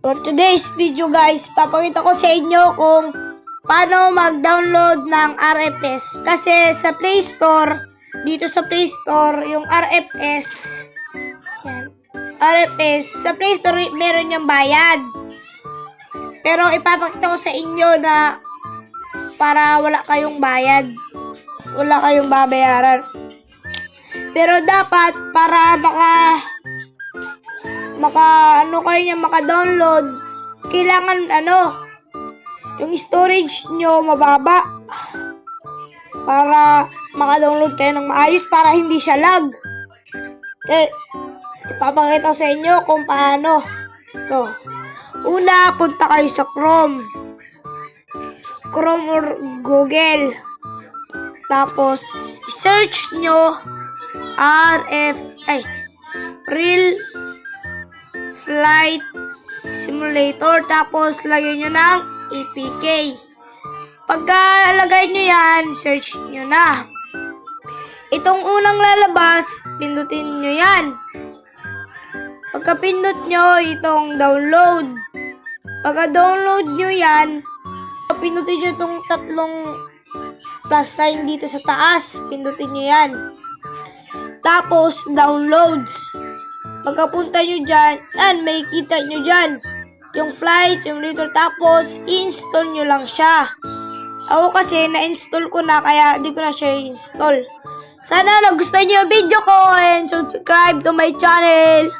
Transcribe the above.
For today's video guys, papakita ko sa inyo kung paano mag-download ng RFS. Kasi sa Play Store, dito sa Play Store, yung RFS, yan, RFS, sa Play Store meron yung bayad. Pero ipapakita ko sa inyo na para wala kayong bayad, wala kayong babayaran. Pero dapat para maka-download, kailangan yung storage nyo mababa para maka-download kayo ng maayos para hindi siya lag. Okay, ipapakita ko sa inyo kung paano. Ito. Una, punta kayo sa Chrome or Google. Tapos, search nyo Real Flight Simulator. Tapos, lagyan nyo ng APK. Pagka lagay nyo yan, search nyo na. Itong unang lalabas, pindutin nyo yan. Pagka pindot nyo, itong download. Pagka download nyo yan, pindutin nyo itong tatlong plus sign dito sa taas. Pindutin nyo yan. Tapos, downloads. Pagkapunta nyo dyan, yan, may kita nyo dyan yung flight simulator. Tapos, install nyo lang siya. Ako kasi, na-install ko na, kaya di ko na siya install. Sana nagustuhan nyo yung video ko and subscribe to my channel.